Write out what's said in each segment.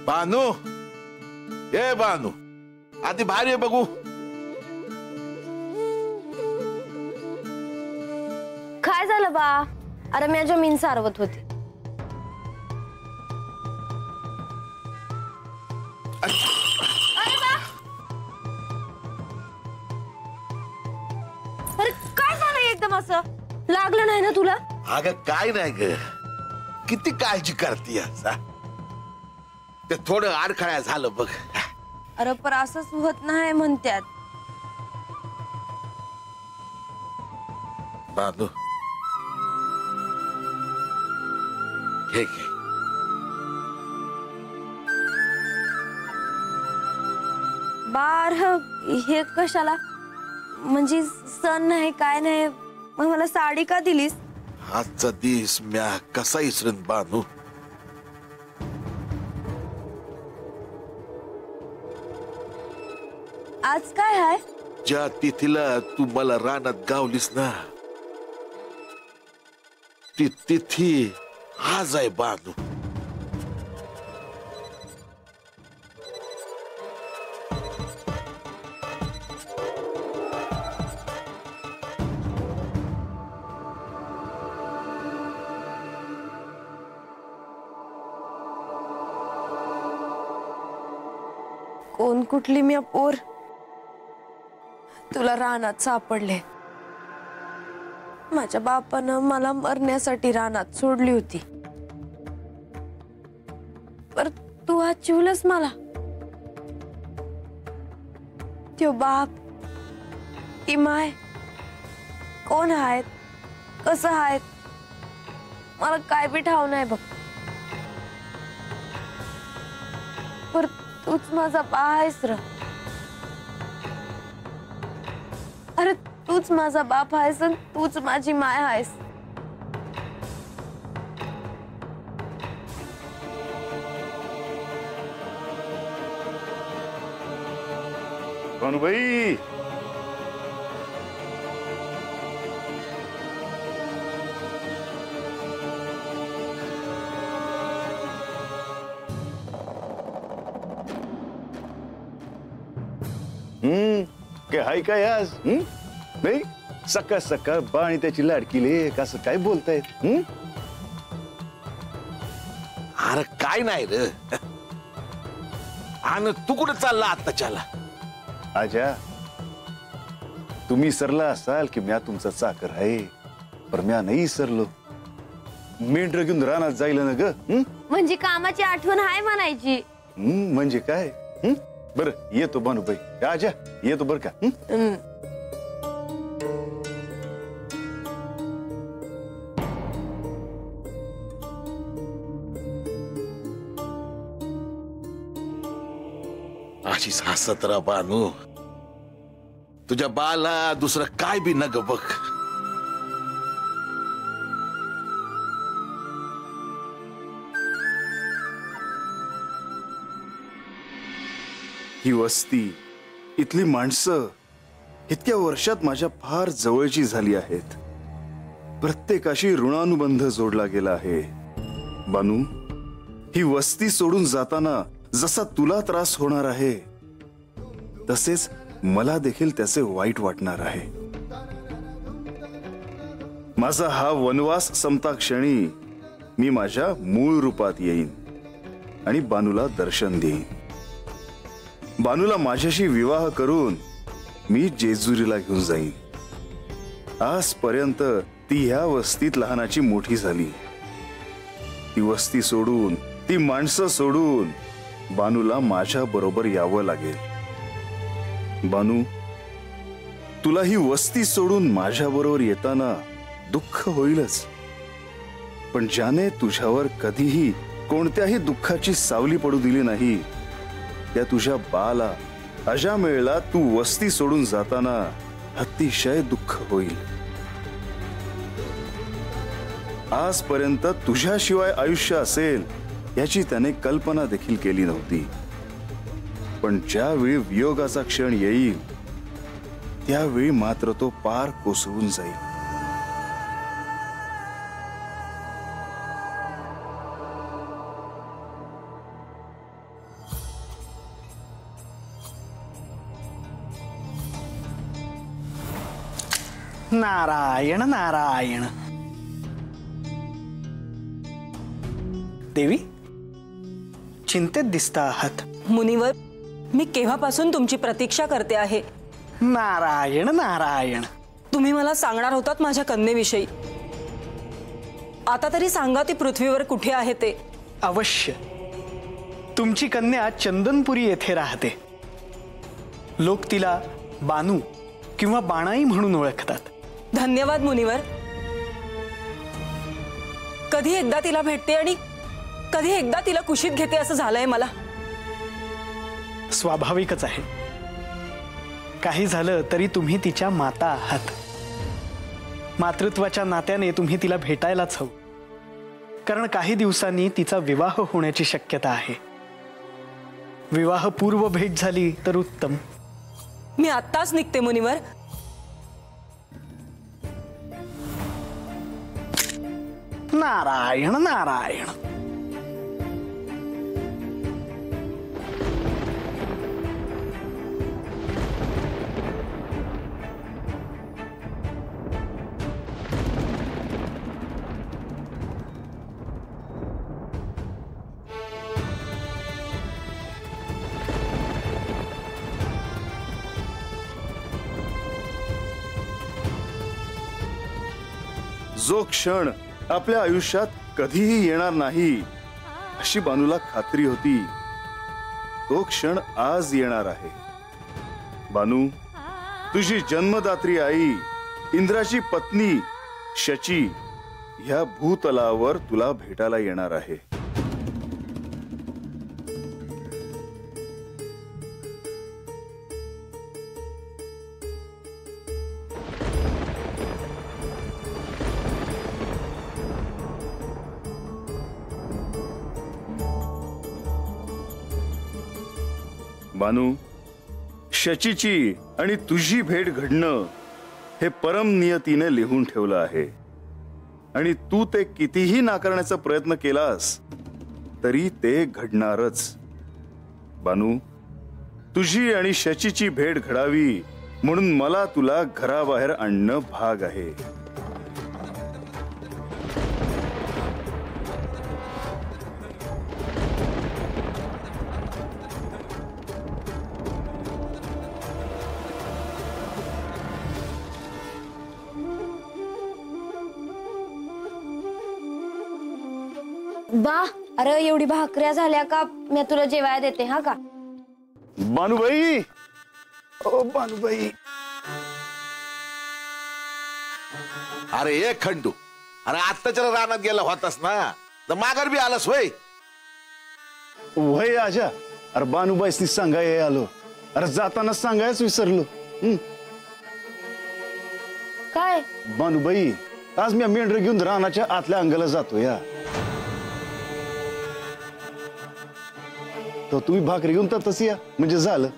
बानू, ए बानू, आधी बाहेर ये बघू. काय झालं बा? अरे मी जमीन सारवत होती. अरे बा, अरे काय झालं एकदम असं? लागलं नाही ना तुला? अगं काय नाही ग, किती काळजी करते. ते थोडं आडखळ्या झालं बघ. अरे पर असंच होत नाही म्हणतात. बानू, हे घे. बार हे कशाला? म्हणजे सण नाही काय नाही, मग मला साडी का दिलीस? आजचा दिवस म्या कसा इसरून बानू. आज काय आहे? ज्या तिथीला तू मला रानात गावलीस ना, ती तिथी आज आहे बानू. कोण कुठली मी पोर तुला रानात सापडले. माझ्या बापानं मला मरण्यासाठी रानात सोडली होती, पर तू वाचवलंस मला. त्यो बाप, ती माय कोण आहेत, कसं आहेत, मला काय बी ठाव नाही बघ. पर तूच माझा बा आहेस र. अरे तूच माझा बाप आहेस आणि तूच माझी माय आहेस. भानुबाई, काय हाय काय आज? नाही सकाळ सकाळ बा आणि त्याची लाडकी लेक असं काय बोलतायत? अरे काय नाही रे. आणि तू कुठे चालला आत्ताच्याला? आजा, तुम्ही सरला असाल की म्या तुमचा चाकर आहे, पर म्या नाही सरलो. मेंढर घेऊन रानात जायला ना ग. म्हणजे कामाची आठवण आहे म्हणायची. म्हणजे काय? बर येतो भानुबाई. आजा येतो बर का. अशीच हसत राहा बानू. तुझ्या बाला दुसरं काय बी नग बघ. ही वस्ती, इथली माणसं इतक्या वर्षात माझ्या फार जवळची झाली आहेत. प्रत्येकाशी ऋणानुबंध जोडला गेला आहे. बानू, ही वस्ती सोडून जाताना जसा तुला त्रास होणार आहे, तसेच मला देखील त्याचे वाईट वाटणार आहे. माझा हा वनवास संपता क्षणी मी माझ्या मूळ रूपात येईन आणि बानूला दर्शन देईन. बानूला माझ्याशी विवाह करून मी जेजुरीला घेऊन जाईन. आजपर्यंत ती ह्या वस्तीत लहानाची मोठी झाली. ती वस्ती सोडून, ती माणसं सोडून बानूला माझ्या बरोबर यावं लागेल. बानू, तुला ही वस्ती सोडून माझ्या बरोबर येताना दुःख होईलच, पण ज्याने तुझ्यावर कधीही कोणत्याही दुःखाची सावली पडू दिली नाही, त्या तुझ्या बाला अजामेळला तू वस्ती सोडून जाताना अतिशय दुःख होईल. आजपर्यंत तुझ्याशिवाय आयुष्य असेल याची त्याने कल्पना देखील केली नव्हती. पण ज्यावेळी वियोगाचा क्षण येईल, त्यावेळी मात्र तो पार कोसळून जाईल. नारायण नारायण. देवी, चिंतेत दिसता आहात. मुनिवर, मी केव्हापासून तुमची प्रतीक्षा करते आहे. नारायण नारायण. तुम्ही मला सांगणार होतात माझ्या कन्येविषयी. आता तरी सांगा ती पृथ्वीवर कुठे आहे ते. अवश्य. तुमची कन्या चंदनपुरी येथे राहते. लोक तिला बानू किंवा बाणाई म्हणून ओळखतात. धन्यवाद मुनिवर. कधी एकदा तिला भेटते आणि कधी एकदा तिला कुशीत घेते असं झालंय मला. स्वाभाविकच आहे. काही झालं तरी तुम्ही तिच्या माता आहात. मातृत्वाच्या नात्याने तुम्ही तिला भेटायलाच हवं. कारण काही दिवसांनी तिचा विवाह होण्याची शक्यता आहे. विवाहपूर्व भेट झाली तर उत्तम. मी आत्ताच निघते मुनिवर. नारायण नारायण. जो क्षण आपल्या आयुष्यात कधीही येणार नाही अशी बानूला खात्री होती, तो क्षण आज येणार आहे. बानू, तुझी जन्मदात्री आई इंद्राची पत्नी शची ह्या भूतलावर तुला भेटायला येणार आहे. बानू, शचीची आणि तुझी भेट घडणं हे परम नियतीने लिहून ठेवलं आहे आणि तू ते कितीही नाकारण्याचा प्रयत्न केलास तरी ते घडणारच. बानू, तुझी आणि शचीची भेट घडावी म्हणून मला तुला घराबाहेर आणणं भाग आहे. बा, अरे एवढी भाकऱ्या झाल्या का? मी तुला जेवायला देते हा का. बानूबाई, ओ बानूबाई. अरे ए खंडू, अरे आत्ताच्या रानात गेला होतास ना, तर माघार बी आलास होय. वय आजा, अरे बानूबाईसनी सांगाय आलो. अरे जाताना सांगायच विसरलो. काय बानूबाई, आज मी मेंढर घेऊन रानाच्या आतल्या अंगाला जातो या. तो तुम्ही भाकरी घेऊन तर तशी या म्हणजे झालं.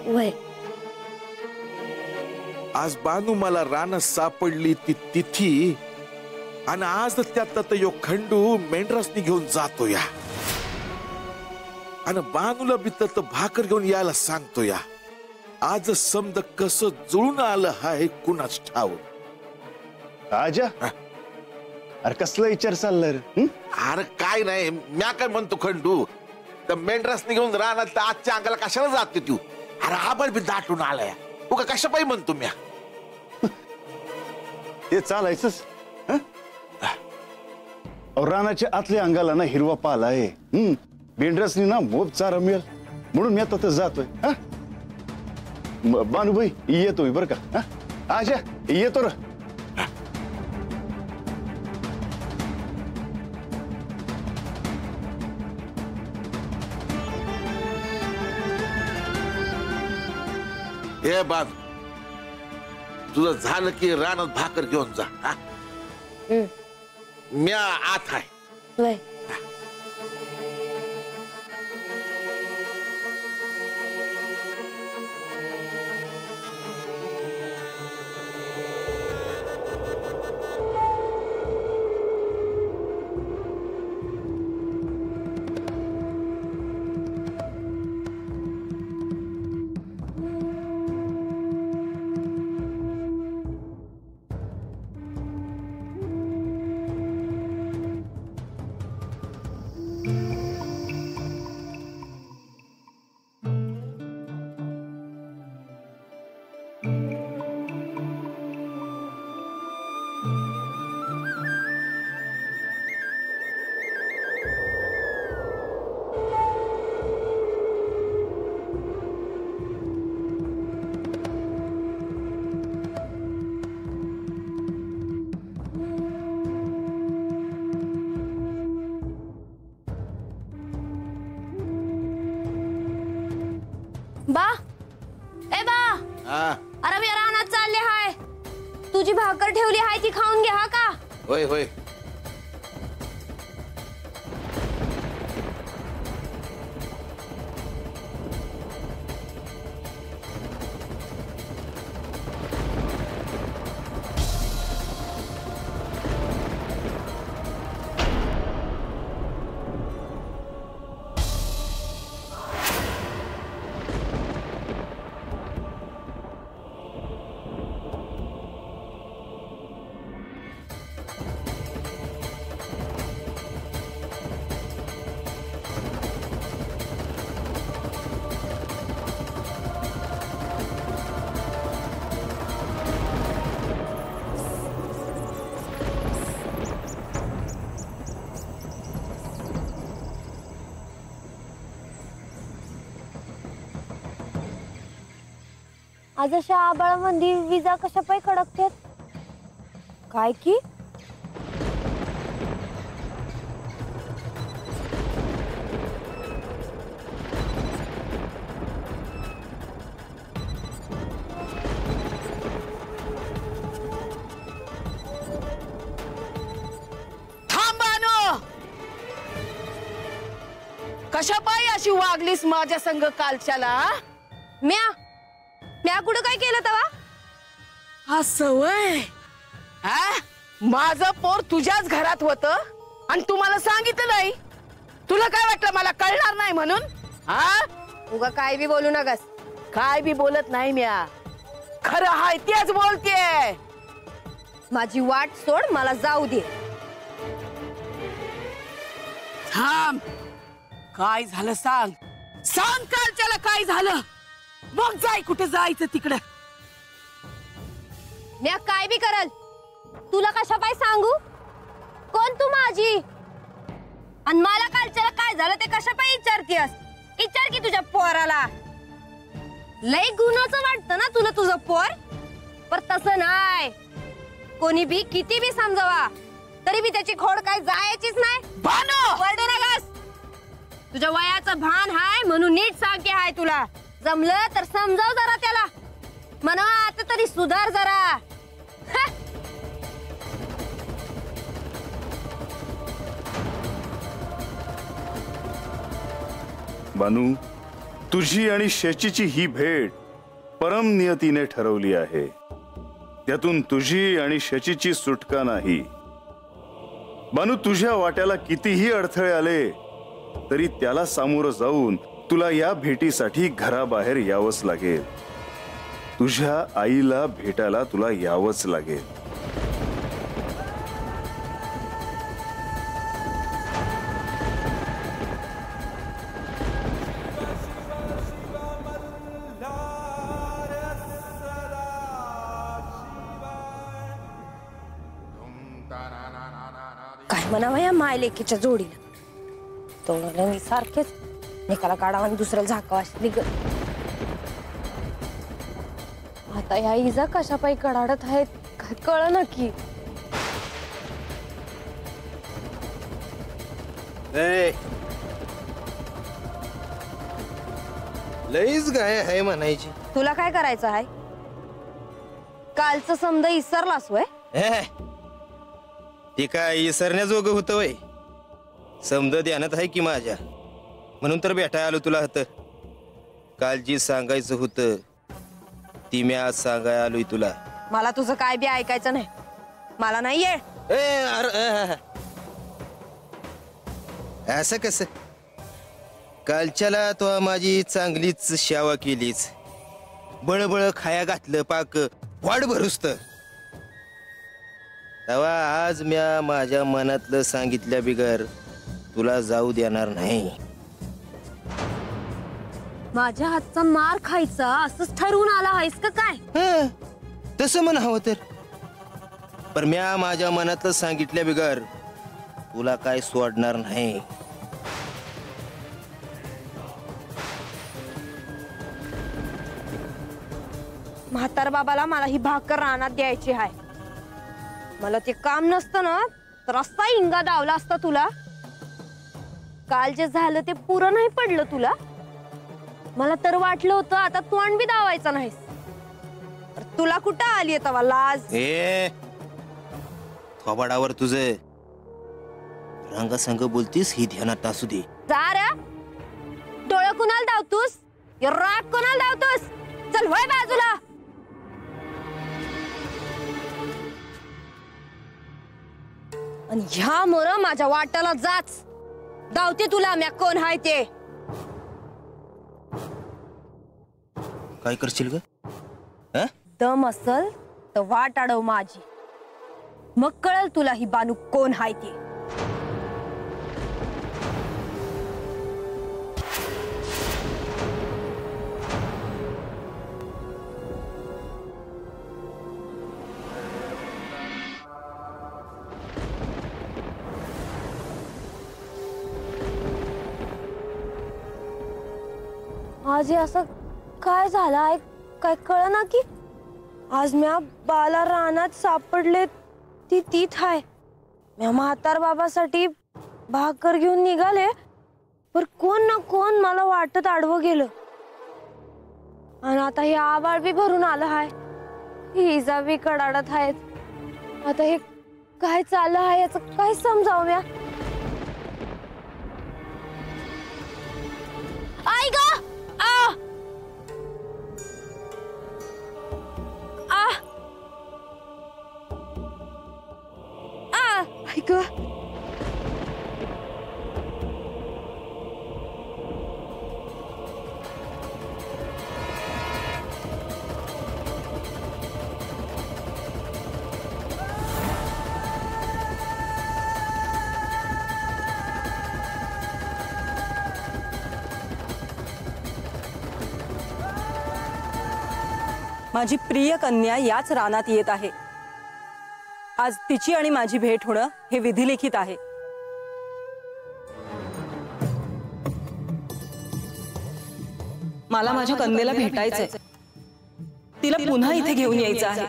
वय आज बानू मला रानात सापडली ती तिथी आणि आज त्यात यो खंडू मेंढरासनी घेऊन जातो या आणि बानूला बी तर भाकर घेऊन यायला सांगतो या. आज समज कसं जुळून आलं हाय कुणाच ठाव. आजा, अरे कसला विचार चाललाय रे? अरे काय नाही, म्या काय म्हणतो खंडू, तर मेंढरासनी घेऊन रानात तर आजच्या अंगाला कशाला जाते तू? अरे आबळ बी दाटून आलाय. उगा कशा पाहिजे म्हणतो म्या. ते चालायचंच. रानाच्या आतल्या अंगाला ना हिरवा पाला आहे. मेंढरासनी ना मोब चारा मिळेल म्हणून मी आता जातोय. बानूबाई येतोय बर का. आजा येतो रे. हे बाब, तुझं झालं की रानात भाकर घेऊन जा. म्या आत आहे. वय तुझी भाकर ठेवली आहे ती खाऊन घ्या का? होय होय. आज अशा आबाळामध्ये विजा कशा पाय कडकतात काय की? थांबानो, कशा पायी अशी वागलीस माझ्या संग कालच्याला? म्या कुठं काय केलं तवा? असं वय? हा, माझं पोर तुझ्याच घरात होत आणि तू मला सांगितलं नाही. तुला काय वाटलं मला कळणार नाही म्हणून? हा, उगा काय बी बोलू नकस. काय बी बोलत नाही म्या, खरं हाय तेच बोलतेय. माझी वाट सोड, मला जाऊ दे. थांब, काय झालं सांग. सांग कालच्याला काय झालं, मग जाय कुठे जायचं तिकडं. म्या काय बी करल, तुला कशा पाय सांगू? कोण तू माझी? आणि मला कालच्याला काय झालं ते कशा पाय विचारतीयस? विचार की तुझ्या पोराला. लय गुणाचं वाटतं ना तुला तुझं पोर, पर तसं नाही. कोणी बी किती बी समजावा तरी बी त्याची खोड काय जायचीच नाही. भानो, वरडू नगस. तुझ्या वयाचं भान हाय म्हणून नीट सांगते हाय तुला. जमलं तर समजाव जरा त्याला, म्हणा आता तरी सुधार जरा. बानू, तुझी आणि शचीची ही भेट परम नियतीने ठरवली आहे. त्यातून तुझी आणि शचीची सुटका नाही. बानू, तुझ्या वाट्याला कितीही अडथळे आले तरी त्याला सामोरं जाऊन तुला या भेटीसाठी घराबाहेर यावंच लागेल. तुझ्या आईला भेटायला तुला यावंच लागेल. काय म्हणावं या मायलेकीच्या जोडीला. तोंडाला सारखेच एकाला काढावा आणि दुसऱ्याला झाकावा. आता या इजा कशा पायी कडाडत आहेत काय कळ ना की. लईच गाय आहे म्हणायची. तुला काय करायचं आहे? कालचं समज इसरलास वय? ती काय इसरण्याजोगं होतं वय? समज ध्यानात आहे की माझ्या, म्हणून तर भेटाय आलो तुला. होत काल जी सांगायचं होतं ती मी आज सांगाय आलोय तुला. मला तुझं काय बी ऐकायचं नाही. मला नाही ये. असं कस? कालच्याला तो माझी चांगलीच सेवा केलीच, बळबळ खाया घातलं, पाक वाढ भरुसत. तेव्हा आज म्या माझ्या मनातलं सांगितल्या बिगर तुला जाऊ देणार नाही. माझ्या हातचा मार खायचा असंच ठरवून आला आहेस का काय? तसं म्हण हवं तर. पण म्या माझ्या मनातलं सांगितल्या बिगर तुला काय सोडणार नाही. म्हातार बाबाला मला ही भाकर रानात द्यायची आहे. मला ते काम नसतं ना तर असा इंगा दावला असता तुला. काल जे झालं ते पुरं नाही पडलं तुला. मला तर वाटलं होतं आता तोंड बी दावायचं नाहीस. तुला कुठं आली तवा लाज? ए थोबाडावर तुझे रंगसंग बोलतीस ही ध्यानात असू दे. जा रे. डोळं कुणाला धावतोस? राग कोणाला धावतोस? चल वय बाजूला. आणि ह्या मोर माझ्या वाट्याला जाच. धावते तुला म्या कोण हाय ते. काय करशील ग? हं? दम असल तर वाट अडव माझी. मग कळल तुला ही बानू कोण हाय ते. आज हे असं काय झालं आहे काय कळ ना की आज म्या बाला रानात सापडले ती तीच हाय. म्या म्हातार बाबासाठी भाकर घेऊन निघाले पर कोण ना कोण मला वाटत आडवं गेलं. आणि आता हे आबाळ बी भरून आलं हाय. हिजा बी कडाडत आहेत. आता हे काय चाललं आहे याचं काय समजावं म्या. आई ग आ आ आ आई ग. माझी प्रिय कन्या याच रानात येत आहे. आज तिची आणि माझी भेट होणं हे विधिलिखित आहे. मला माझ्या कन्येला भेटायचंय. तिला पुन्हा इथे घेऊन यायचं आहे.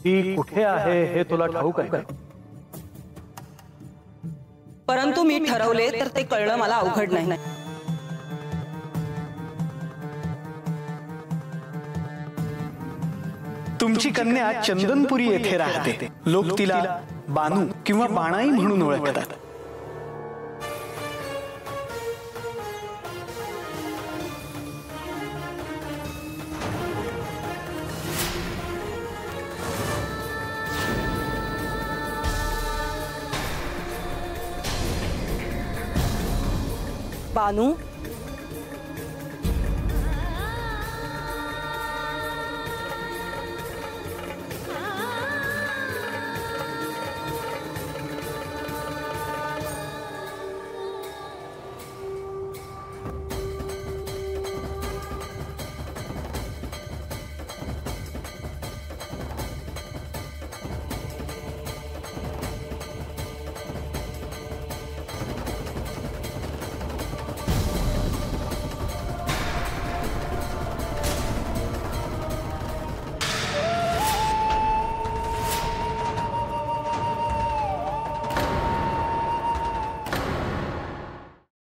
ती कुठे आहे हे तुला ठाऊक आहे का? परंतु मी ठरवले तर ते कळणं मला अवघड नाही. तुमची कन्या चंदनपुरी येथे राहते. लोक तिला बानू किंवा बाणाई म्हणून ओळखतात. बानू